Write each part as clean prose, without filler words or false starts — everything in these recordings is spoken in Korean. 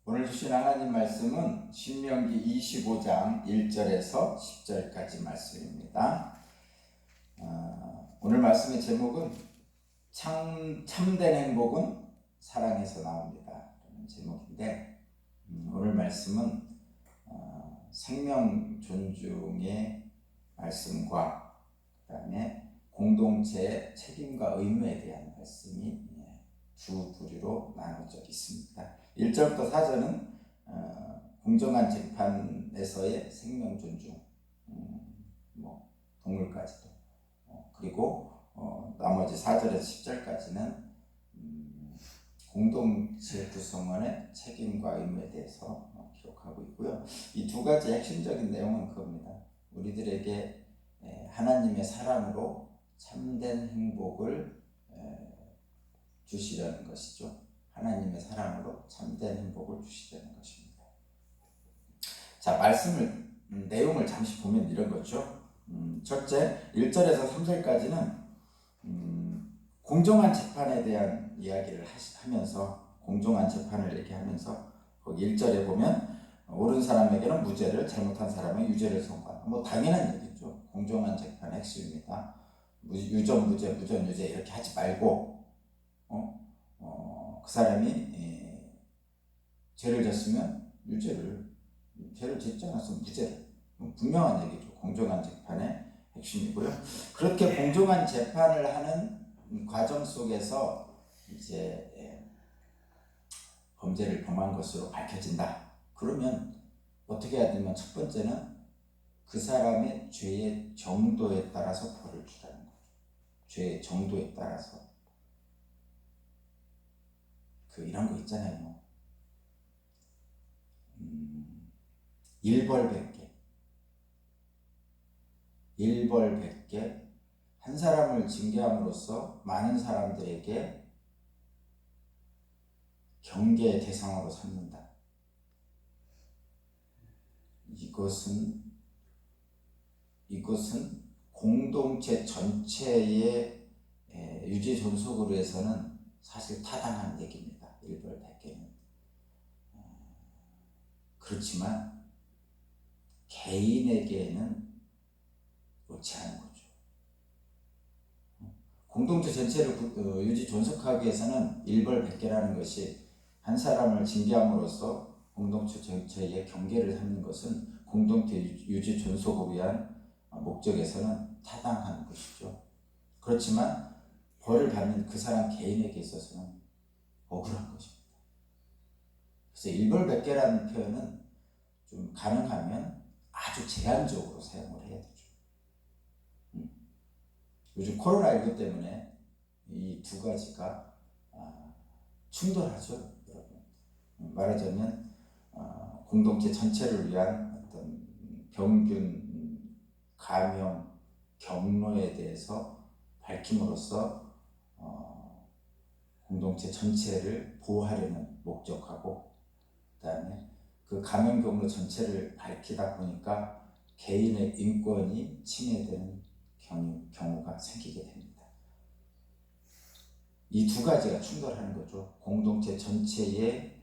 오늘 주신 하나님 말씀은 신명기 25장 1절에서 10절까지 말씀입니다. 오늘 말씀의 제목은 참된 행복은 사랑에서 나옵니다. 라는 제목인데 오늘 말씀은 생명 존중의 말씀과 그 다음에 공동체의 책임과 의무에 대한 말씀이 두 부류로 나눠져 있습니다. 1절부터 4절은 공정한 재판에서의 생명 존중, 동물까지도, 그리고 나머지 4절에서 10절까지는 공동체 구성원의 책임과 의무에 대해서 기록하고 있고요. 이 두 가지 핵심적인 내용은 그겁니다. 우리들에게 하나님의 사랑으로 참된 행복을 주시려는 것이죠. 하나님의 사랑으로 참된 행복을 주시려는 것입니다. 자, 내용을 잠시 보면 이런 거죠. 첫째, 1절에서 3절까지는 공정한 재판에 대한 이야기를 하면서 공정한 재판을 얘기하면서 거기 1절에 보면 옳은 사람에게는 무죄를, 잘못한 사람에게 유죄를 선고한다. 당연한 얘기죠. 공정한 재판의 핵심입니다. 유전 무죄, 무전 유죄 이렇게 하지 말고 그 사람이 죄를 졌으면 유죄를, 죄를 짓지 않았으면 무죄를, 분명한 얘기죠. 공정한 재판의 핵심이고요. 그렇게 공정한 재판을 하는 과정 속에서 이제 범죄를 범한 것으로 밝혀진다. 그러면 어떻게 해야 되냐면 첫 번째는 그 사람의 죄의 정도에 따라서 벌을 주라는 거죠. 죄의 정도에 따라서. 이런 거 있잖아요. 일벌백계. 일벌백계. 한 사람을 징계함으로써 많은 사람들에게 경계의 대상으로 삼는다. 이것은 공동체 전체의 유지 존속으로 해서는 사실 타당한 얘기입니다. 일벌백계는. 그렇지만 개인에게는 옳지 않은 거죠. 공동체 전체를 유지 존속하기 위해서는 일벌백계라는 것이 한 사람을 징계함으로써 공동체 전체의 경계를 삼는 것은 공동체 유지 존속을 위한 목적에서는 타당한 것이죠. 그렇지만 벌을 받는 그 사람 개인에게 있어서는 억울한 것입니다. 그래서 일벌백계라는 표현은 좀 가능하면 아주 제한적으로 사용을 해야 되죠. 요즘 코로나19 때문에 이 두 가지가 충돌하죠, 여러분. 말하자면 공동체 전체를 위한 어떤 병균 감염 경로에 대해서 밝힘으로써 공동체 전체를 보호하려는 목적하고, 그 다음에 그 감염 경로 전체를 밝히다 보니까 개인의 인권이 침해되는 경우가 생기게 됩니다. 이 두 가지가 충돌하는 거죠. 공동체 전체의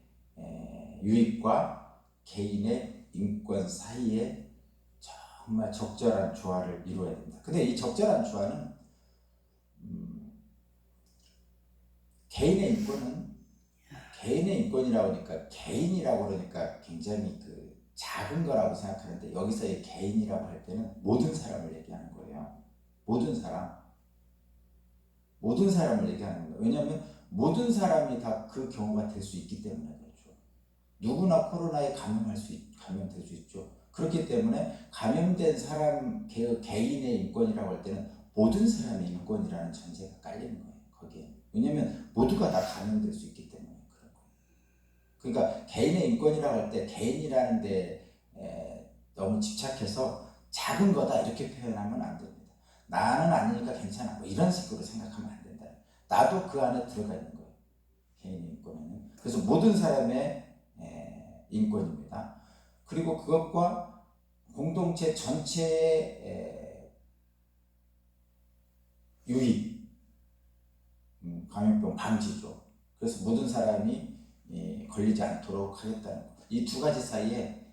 유익과 개인의 인권 사이에 정말 적절한 조화를 이루어야 됩니다. 근데 이 적절한 조화는 개인의 인권이라고 하니까, 개인이라고 그러니까 굉장히 작은 거라고 생각하는데, 여기서의 개인이라고 할 때는 모든 사람을 얘기하는 거예요. 모든 사람을 얘기하는 거예요. 왜냐하면 모든 사람이 다 그 경우가 될 수 있기 때문에 그렇죠. 누구나 코로나에 감염될 수 있죠. 그렇기 때문에 감염된 사람 개인의 인권이라고 할 때는 모든 사람의 인권이라는 전제가 깔리는 거예요. 거기에. 왜냐하면 모두가 다 감염될 수 있기 때문에 그런 거예요. 그러니까 개인의 인권이라고 할 때 개인이라는 데 너무 집착해서 작은 거다 이렇게 표현하면 안 됩니다. 나는 아니니까 괜찮아 이런 식으로 생각하면 안 된다. 나도 그 안에 들어가 있는 거예요. 개인의 인권에는. 그래서 모든 사람의 인권입니다. 그리고 그것과 공동체 전체의 유익, 감염병 방지죠. 그래서 모든 사람이 걸리지 않도록 하겠다는 것. 이 두 가지 사이에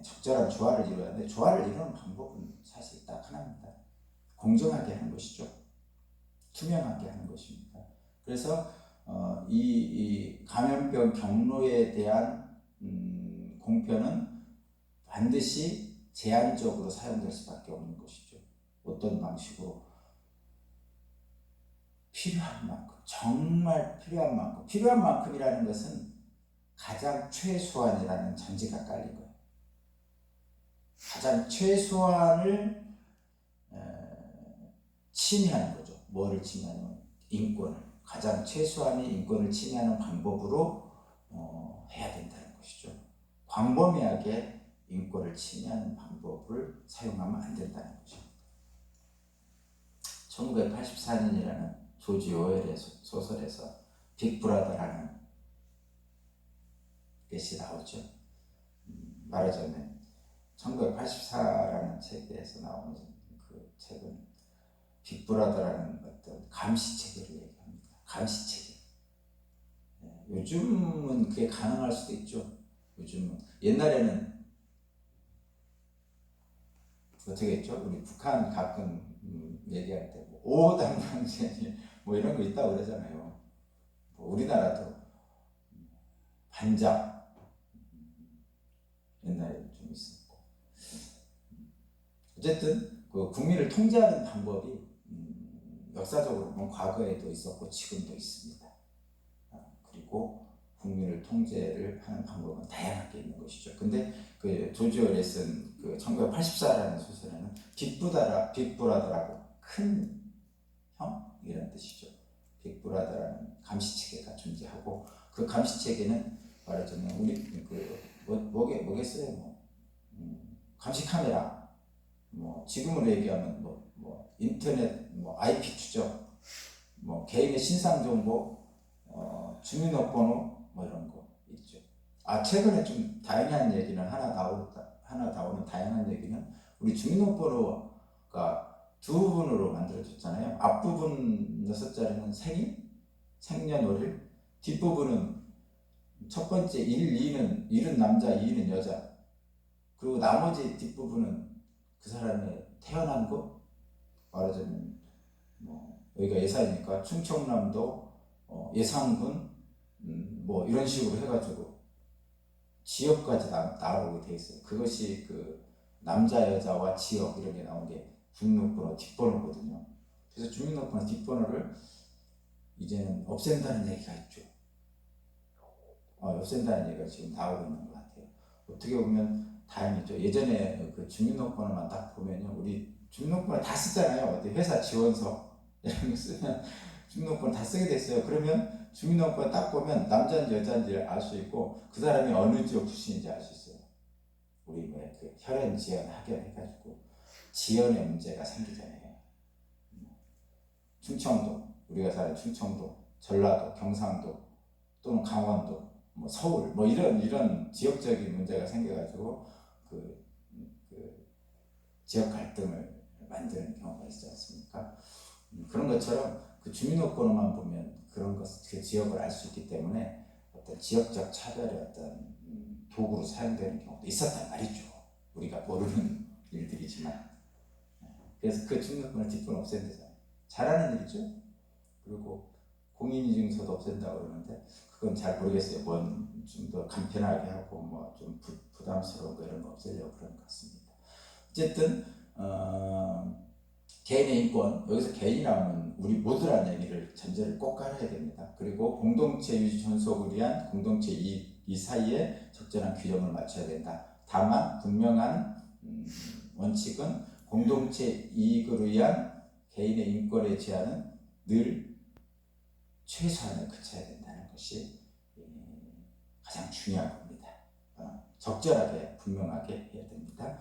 적절한 조화를 이루어야 하는데 조화를 이루는 방법은 사실 딱 하나입니다. 공정하게 하는 것이죠. 투명하게 하는 것입니다. 그래서 이 감염병 경로에 대한 공표는 반드시 제한적으로 사용될 수밖에 없는 것이죠. 어떤 방식으로 필요한 만큼, 정말 필요한 만큼, 필요한 만큼이라는 것은 가장 최소한이라는 전제가 깔린 거예요. 가장 최소한을 침해하는 거죠. 뭐를 침해하냐면 인권을, 가장 최소한의 인권을 침해하는 방법으로 해야 된다는 것이죠. 광범위하게 인권을 침해하는 방법을 사용하면 안 된다는 것입니다. 1984년이라는 조지 오웰의 소설에서 빅브라더라는 것이 나오죠. 말하자면 1984라는 책에서 나오는 그 책은 빅브라더라는 어떤 감시체계를 얘기합니다. 감시체계. 요즘은 그게 가능할 수도 있죠. 요즘은. 옛날에는 어떻게 했죠? 우리 북한 가끔 얘기할 때 뭐 5단 방지니 뭐 이런 거 있다고 그러잖아요. 뭐 우리나라도 반장 옛날에 좀 있었고. 어쨌든 그 국민을 통제하는 방법이 역사적으로 보면 과거에도 있었고 지금도 있습니다. 그리고 국민을 통제를 하는 방법은 다양하게 있는 것이죠. 근데 그 조지 오웰이 쓴 그 1984라는 소설에는 빅브라더라고 큰 형 이런 뜻이죠. 빅브라더라는 감시체계가 존재하고 그 감시체계는 말하자면 우리 그 뭐겠어요? 감시 카메라, 뭐 지금으로 얘기하면 뭐 인터넷, 뭐 IP 추적, 뭐 개인의 신상 정보, 주민등록번호 뭐 이런 거 있죠. 최근에 좀 다양한 얘기는 하나 나오는 다양한 얘기는 우리 주민등록번호가 두 부분으로 만들어졌잖아요. 앞부분 6자리는 생년월일, 뒷부분은 첫 번째 1은 남자, 2는 여자, 그리고 나머지 뒷부분은 그 사람의 태어난 곳, 말하자면 뭐 여기가 예산이니까 충청남도 예산군 뭐 이런 식으로 해가지고 지역까지 나오게 돼 있어요. 그것이 그 남자 여자와 지역 이런 게 나온 게 주민등록번호 뒷번호거든요. 그래서 주민등록번호 뒷번호를 이제는 없앤다는 얘기가 있죠. 없앤다는 얘기가 지금 나오고 있는 것 같아요. 어떻게 보면 다행이죠. 예전에 그 주민등록번호만 딱 보면요, 우리 주민등록번호 다 쓰잖아요. 어디 회사 지원서 이런 거 쓰면 주민등록번호 다 쓰게 됐어요. 그러면 주민등록번호 딱 보면 남자인지 여자인지 알 수 있고 그 사람이 어느 지역 출신인지 알 수 있어요. 우리 그 혈연, 지연, 학연 해가지고 지연의 문제가 생기잖아요. 충청도, 우리가 사는 충청도, 전라도, 경상도 또는 강원도, 뭐 서울, 뭐 이런 지역적인 문제가 생겨가지고 그 지역 갈등을 만드는 경우가 있지 않습니까? 그런 것처럼 그 주민등록번호만 보면 그런 것, 그 지역을 알 수 있기 때문에 어떤 지역적 차별의 어떤 도구로 사용되는 경우도 있었단 말이죠. 우리가 모르는 일들이지만. 그래서 그 주민등록번호 뒷번호 없앤대잖아요. 잘하는 일이죠. 그리고 공인인증서도 없앤다고 그러는데 그건 잘 모르겠어요. 뭔 좀 더 간편하게 하고 뭐 좀 부담스러운 거 이런 거 없애려고 그런 것 같습니다. 어쨌든 개인의 인권, 여기서 개인이 나오면 우리 모두라는 얘기를 전제를 꼭 깔아야 됩니다. 그리고 공동체 유지 존속을 위한 공동체 이익, 이 사이에 적절한 균형을 맞춰야 된다. 다만 분명한 원칙은 공동체 이익을 위한 개인의 인권의 제한은 늘 최소한에 그쳐야 된다는 것이 가장 중요한 겁니다. 적절하게 분명하게 해야 됩니다.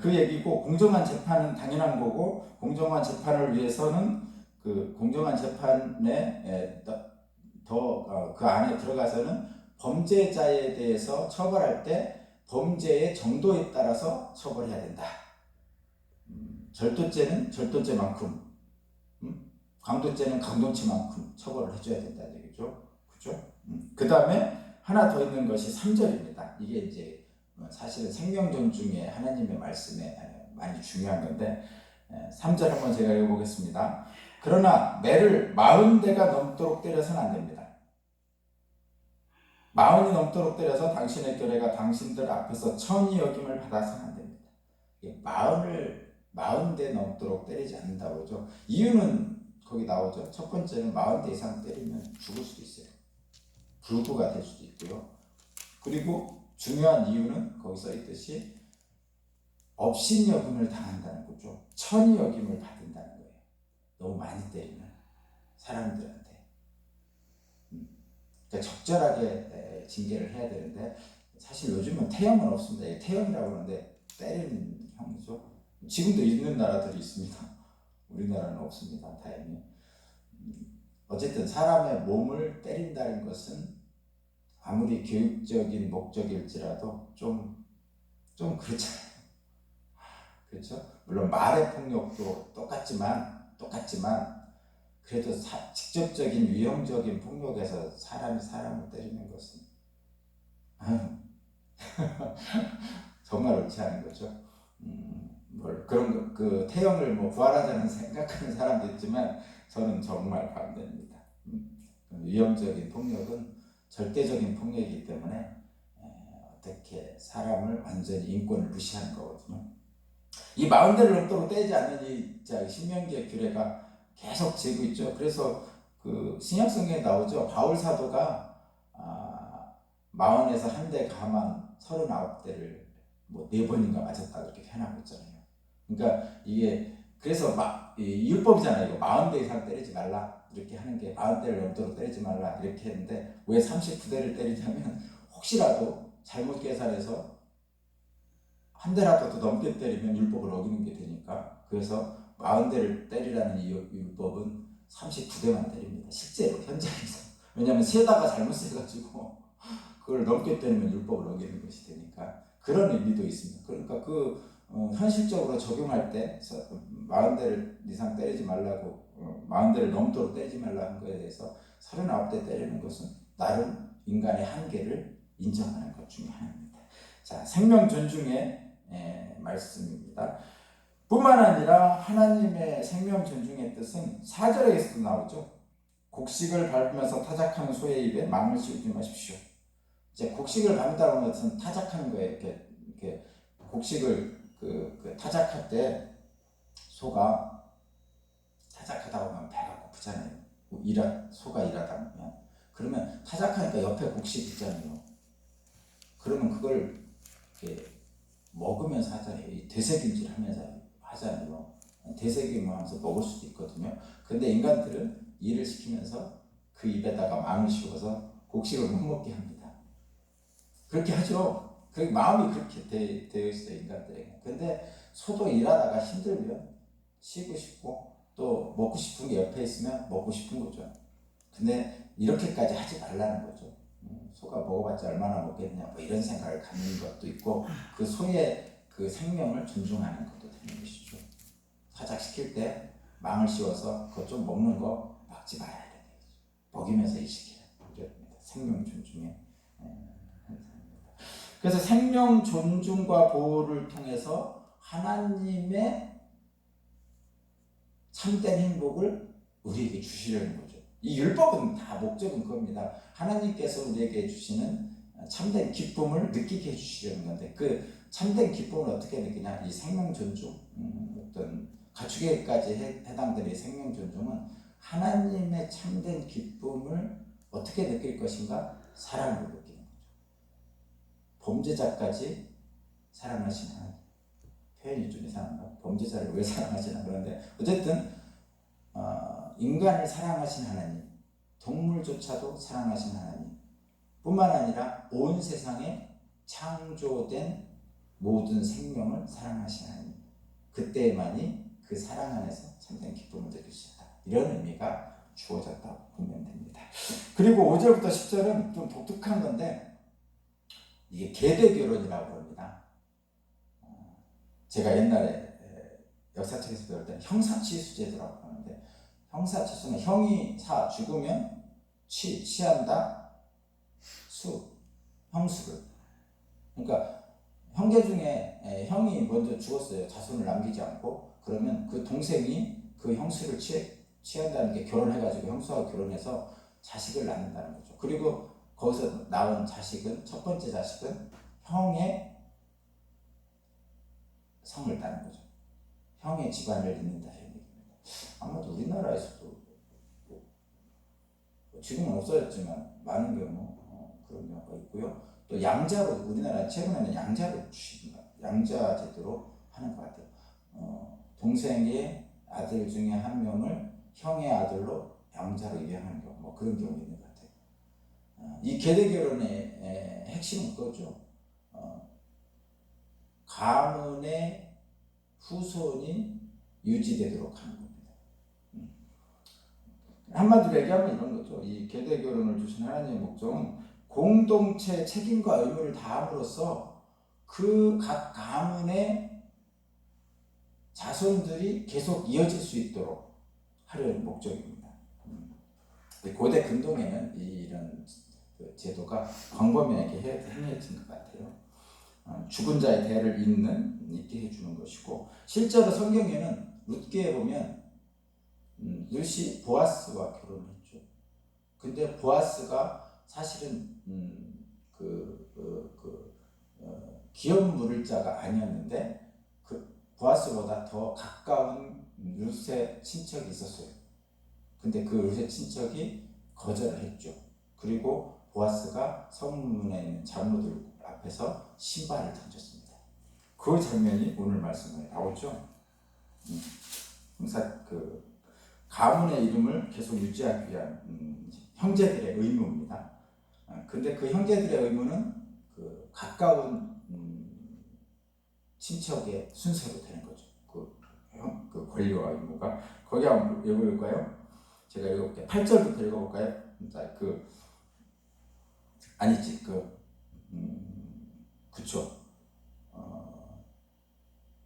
그 얘기고, 공정한 재판은 당연한 거고, 공정한 재판을 위해서는 그 공정한 재판에 더 그 안에 들어가서는 범죄자에 대해서 처벌할 때 범죄의 정도에 따라서 처벌해야 된다. 절도죄는 절도죄만큼, 강도죄는 강도죄만큼 처벌을 해줘야 된다는 얘기죠. 그죠? 그 다음에 하나 더 있는 것이 3절입니다. 이게 이제 사실은 생명 존중의 하나님의 말씀에 많이 중요한 건데 3절 한번 제가 읽어보겠습니다. 그러나 매를 40대가 넘도록 때려서는 안 됩니다. 40이 넘도록 때려서 당신의 결례가 당신들 앞에서 천히 여김을 받아서는 안 됩니다. 40대 넘도록 때리지 않는다고 그러죠. 이유는 거기 나오죠. 첫 번째는 40대 이상 때리면 죽을 수도 있어요. 불구가 될 수도 있고요. 그리고 중요한 이유는 거기 써 있듯이 업신여김을 당한다는 거죠. 천히 여김을 받는다는 거예요. 너무 많이 때리면 사람들한테. 그러니까 적절하게 징계를 해야 되는데 사실 요즘은 태형은 없습니다. 태형이라고 하는데 때리는 형이죠. 지금도 있는 나라들이 있습니다. 우리나라는 없습니다. 다행히. 어쨌든 사람의 몸을 때린다는 것은 아무리 교육적인 목적일지라도 좀 그렇잖아요. 그렇죠? 물론 말의 폭력도 똑같지만 그래도 직접적인 위험적인 폭력에서 사람이 사람을 때리는 것은 정말 옳지 않은 거죠. 그런 그 태형을 부활하자는 생각하는 사람도 있지만 저는 정말 반대입니다. 위험적인 폭력은 절대적인 폭력이기 때문에 어떻게 사람을 완전히 인권을 무시하는 거거든요. 이 40대를 넘도록 때리지 않는 이 신명기의 규례가 계속 재고 있죠. 그래서 그 신약성경에 나오죠. 바울 사도가 40에서 한 대 가만 39대를 4번인가 맞았다 그렇게 표현하고 있잖아요. 그러니까 이게 그래서 이 율법이잖아요. 이거 40대 이상 때리지 말라 이렇게 하는 게 40대를 넘도록 때리지 말라 이렇게 했는데 왜 39대를 때리냐면 혹시라도 잘못 계산해서 한 대라도 더 넘게 때리면 율법을 어기는 게 되니까 그래서 40대를 때리라는 이 율법은 39대만 때립니다. 실제로 현장에서. 왜냐하면 세다가 잘못 세가지고 그걸 넘게 때리면 율법을 어기는 것이 되니까 그런 의미도 있습니다. 그러니까 현실적으로 적용할 때 40대를 이상 때리지 말라고 40대를 넘도록 때리지 말라는 거에 대해서 39대 때리는 것은 나름 인간의 한계를 인정하는 것 중에 하나입니다. 자, 생명 존중의 말씀입니다. 뿐만 아니라 하나님의 생명 존중의 뜻은 4절에서도 나오죠. 곡식을 밟으면서 타작하는 소의 입에 망을 씌우지 마십시오. 이제 곡식을 밟는다는 것은 타작하는 거예요. 이렇게 곡식을 타작할 때 소가 타작하다 보면 배가 고프잖아요. 소가 일하다 보면 그러면 타작하니까 옆에 곡식 있잖아요. 그러면 그걸 이렇게 먹으면서 하잖아요. 되새김질 하면서 하잖아요. 되새김을 하면서 먹을 수도 있거든요. 근데 인간들은 일을 시키면서 그 입에다가 망을 씌워서 곡식을 못 먹게 합니다. 그렇게 하죠. 그 마음이 그렇게 되어 있어요, 인간들에게. 근데 소도 일하다가 힘들면 쉬고 싶고 또 먹고 싶은 게 옆에 있으면 먹고 싶은 거죠. 근데 이렇게까지 하지 말라는 거죠. 소가 먹어봤자 얼마나 먹겠냐 이런 생각을 갖는 것도 있고 그 소의 그 생명을 존중하는 것도 되는 것이죠. 타작시킬 때 망을 씌워서 그거 좀 먹는 거 막지 말아야 되는 거죠. 먹이면서 일시키라. 생명 존중의 현상입니다. 그래서 생명 존중과 보호를 통해서 하나님의 참된 행복을 우리에게 주시려는 거죠. 이 율법은 다 목적은 그겁니다. 하나님께서 우리에게 주시는 참된 기쁨을 느끼게 해주시려는 건데 그 참된 기쁨을 어떻게 느끼냐? 이 생명 존중, 어떤 가축에까지 해당되는 생명 존중은 하나님의 참된 기쁨을 어떻게 느낄 것인가? 사랑으로 느끼는 거죠. 범죄자까지 사랑하시는 하나님. 표현이 좀 이상한가? 범죄자를 왜 사랑하시나? 그런데 어쨌든 인간을 사랑하신 하나님, 동물조차도 사랑하신 하나님 뿐만 아니라 온 세상에 창조된 모든 생명을 사랑하신 하나님, 그때만이 그 사랑 안에서 참된 기쁨을 느낄 수 있다. 이런 의미가 주어졌다고 보면 됩니다. 그리고 5절부터 10절은 좀 독특한 건데 이게 계대결혼이라고 합니다. 제가 옛날에 역사책에서 배울 때는 형사치수제도라고 하는데 형사치수는 형이 죽으면 취한다, 형수를. 그러니까 형제 중에 형이 먼저 죽었어요. 자손을 남기지 않고. 그러면 그 동생이 그 형수를 취한다는 게 결혼해가지고 형수와 결혼해서 자식을 낳는다는 거죠. 그리고 거기서 낳은 자식은 첫 번째 자식은 형의 성을 따는 거죠. 형의 집안을 잇는다 이런 얘기입니다. 아마도 우리나라에서도 지금은 없어졌지만 많은 경우 그런 경우가 있고요. 또 양자로 우리나라 최근에는 양자로 양자 제도로 하는 것 같아요. 동생의 아들 중에 한 명을 형의 아들로 양자로 입양하는 경우 뭐 그런 경우 있는 것 같아요. 이 계대 결혼의 핵심은 그거죠. 가문의 후손이 유지되도록 하는 겁니다. 한마디로 얘기하면 이런 거죠. 이 계대 결혼을 주신 하나님의 목적은 공동체 책임과 의무를 다함으로써 그 각 가문의 자손들이 계속 이어질 수 있도록 하려는 목적입니다. 고대 근동에는 이런 제도가 광범위하게 행해진 것 같아요. 죽은 자의 대를 잇게 해주는 것이고, 실제로 성경에는 룻기에 보면 룻이 보아스와 결혼했죠. 근데 보아스가 사실은 기업 물을 자가 아니었는데 그 보아스보다 더 가까운 룻의 친척이 있었어요. 근데 그 룻의 친척이 거절을 했죠. 그리고 보아스가 성문에 있는 장로들 앞에서 신발을 던졌습니다. 그 장면이 오늘 말씀에 나오죠. 그 가문의 이름을 계속 유지하기 위한 형제들의 의무입니다. 근데 그 형제들의 의무는 그 가까운 친척의 순서로 되는 거죠. 그 권리와 의무가. 거기 한번 읽어볼까요? 제가 읽어볼게요. 8절부터 읽어볼까요? 그쵸.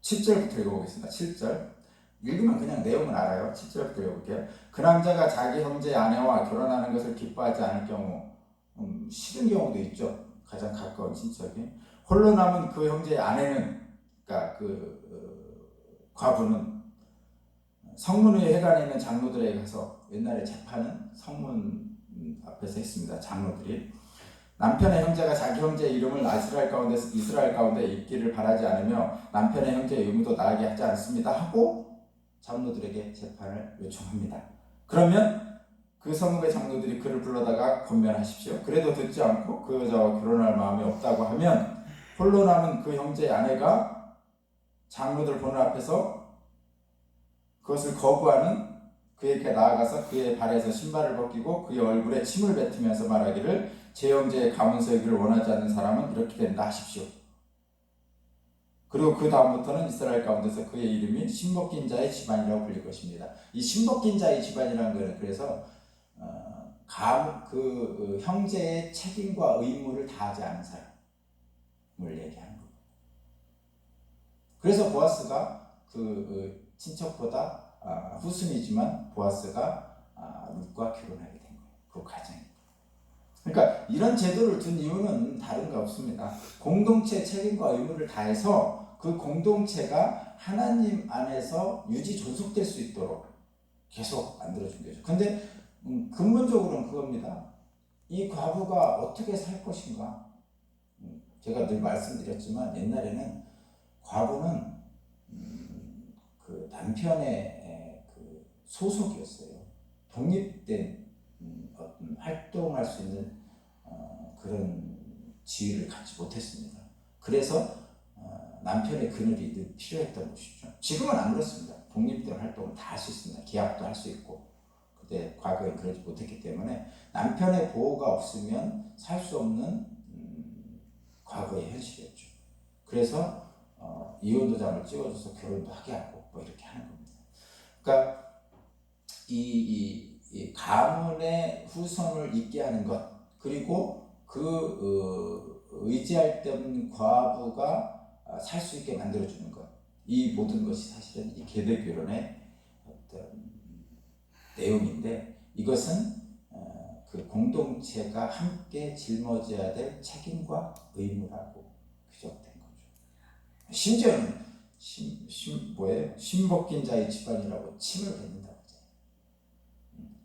7절부터 읽어보겠습니다. 7절. 읽으면 그냥 내용은 알아요. 7절부터 읽어볼게요. 그 남자가 자기 형제 아내와 결혼하는 것을 기뻐하지 않을 경우, 싫은 경우도 있죠. 가장 가까운 친척이. 홀로 남은 그 형제의 아내는, 그러니까 과부는 성문의 회관에 있는 장로들에게 가서, 옛날에 재판은 성문 앞에서 했습니다. 장로들이. 남편의 형제가 자기 형제의 이름을 이스라엘 가운데 있기를 바라지 않으며 남편의 형제의 의무도 나에게 하지 않습니다 하고 장로들에게 재판을 요청합니다. 그러면 그 성읍의 장로들이 그를 불러다가 권면하십시오. 그래도 듣지 않고 그 여자와 결혼할 마음이 없다고 하면 홀로 남은 그 형제의 아내가 장로들 보는 앞에서 그것을 거부하는 그에게 나아가서 그의 발에서 신발을 벗기고 그의 얼굴에 침을 뱉으면서 말하기를 제 형제의 가문 세우기를 원하지 않는 사람은 이렇게 된다 하십시오. 그리고 그 다음부터는 이스라엘 가운데서 그의 이름이 신벗긴 자의 집안이라고 불릴 것입니다. 이 신벗긴 자의 집안이라는 것은 그래서 형제의 책임과 의무를 다하지 않은 사람을 얘기하는 겁니다. 그래서 보아스가 친척보다 후순이지만 보아스가 룻과 결혼하게 된 거예요. 그 과정이. 그러니까 이런 제도를 둔 이유는 다른 거 없습니다. 공동체 책임과 의무를 다해서 그 공동체가 하나님 안에서 유지 존속될 수 있도록 계속 만들어준 거죠. 근데 근본적으로는 그겁니다. 이 과부가 어떻게 살 것인가? 제가 늘 말씀드렸지만 옛날에는 과부는 그 남편의 소속이었어요. 독립된 어떤 활동할 수 있는 그런 지위를 갖지 못했습니다. 그래서 남편의 그늘이 늘 필요했던 것이죠. 지금은 안 그렇습니다. 독립된 활동을 다 할 수 있습니다. 계약도 할 수 있고. 근데 과거에 그러지 못했기 때문에 남편의 보호가 없으면 살 수 없는 과거의 현실이었죠. 그래서 이혼 도장을 찍어줘서 결혼도 하게 하고 뭐 이렇게 하는 겁니다. 그러니까 이 가문의 후손을 잇게 하는 것, 그리고 의지할 데 없는 과부가 살 수 있게 만들어주는 것, 이 모든 것이 사실은 이 계대 결혼의 어떤 내용인데, 이것은 그 공동체가 함께 짊어져야 될 책임과 의무라고 규정된 거죠. 심지어는 심 벗긴 자의 집안이라고 침을 뱉는다고 하잖아요.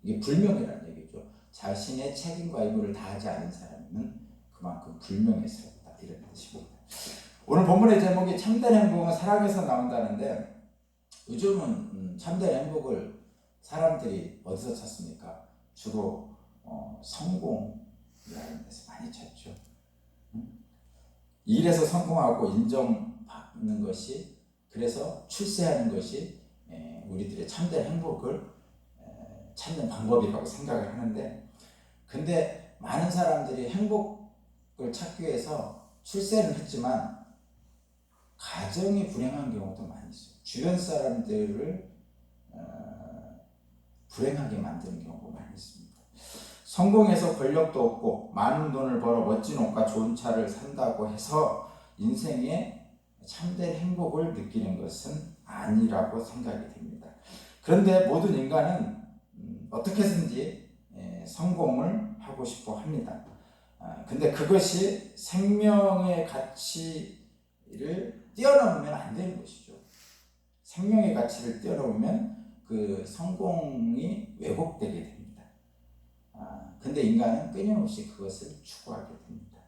이게 불명예라는 얘기죠. 자신의 책임과 의무를 다하지 않은 사람은 그만큼 불명예스럽다, 이런 뜻입니다. 오늘 본문의 제목이 참된 행복은 사랑에서 나온다는데, 요즘은 참된 행복을 사람들이 어디서 찾습니까? 주로 성공이라는 데서 많이 찾죠. 일에서 성공하고 인정받는 것이, 그래서 출세하는 것이 우리들의 참된 행복을 찾는 방법이라고 생각을 하는데, 근데 많은 사람들이 행복을 찾기 위해서 출세를 했지만 가정이 불행한 경우도 많이 있어요. 주변 사람들을 불행하게 만드는 경우가 많이 있습니다. 성공해서 권력도 얻고 많은 돈을 벌어 멋진 옷과 좋은 차를 산다고 해서 인생에 참된 행복을 느끼는 것은 아니라고 생각이 됩니다. 그런데 모든 인간은 어떻게 해서든지 성공을 하고 싶어 합니다. 근데 그것이 생명의 가치를 뛰어넘으면 안 되는 것이죠. 생명의 가치를 뛰어넘으면 그 성공이 왜곡되게 됩니다. 근데 인간은 끊임없이 그것을 추구하게 됩니다.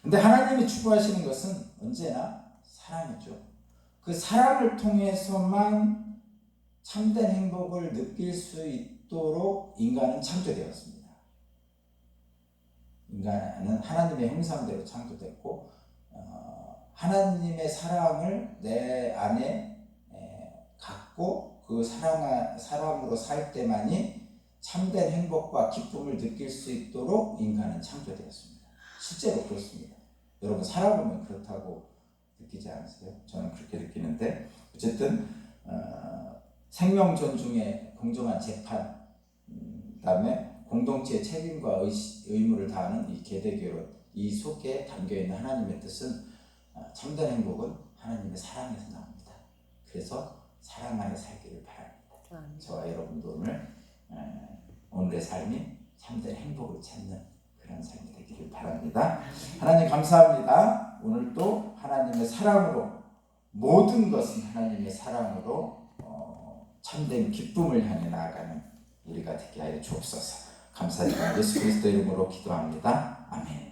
근데 하나님이 추구하시는 것은 언제나 사랑이죠. 그 사랑을 통해서만 참된 행복을 느낄 수 있도록 인간은 창조되었습니다. 인간은 하나님의 형상대로 창조됐고, 하나님의 사랑을 내 안에 갖고 그 사랑으로 살 때만이 참된 행복과 기쁨을 느낄 수 있도록 인간은 창조되었습니다. 실제로 그렇습니다. 여러분 살아보면 그렇다고 느끼지 않으세요? 저는 그렇게 느끼는데, 어쨌든 생명 존중의 공정한 재판, 그다음에 공동체의 책임과 의무를 다하는 이 계대결혼, 이 속에 담겨있는 하나님의 뜻은, 참된 행복은 하나님의 사랑에서 나옵니다. 그래서 사랑 안에 살기를 바랍니다. 저와 여러분도 오늘의 삶이 참된 행복을 찾는 그런 삶이 되기를 바랍니다. 하나님 감사합니다. 오늘도 하나님의 사랑으로, 모든 것은 하나님의 사랑으로 참된 기쁨을 향해 나아가는 우리가 되게 하여 주옵소서. 감사드립니다. 예수 그리스도 이름으로 기도합니다. 아멘.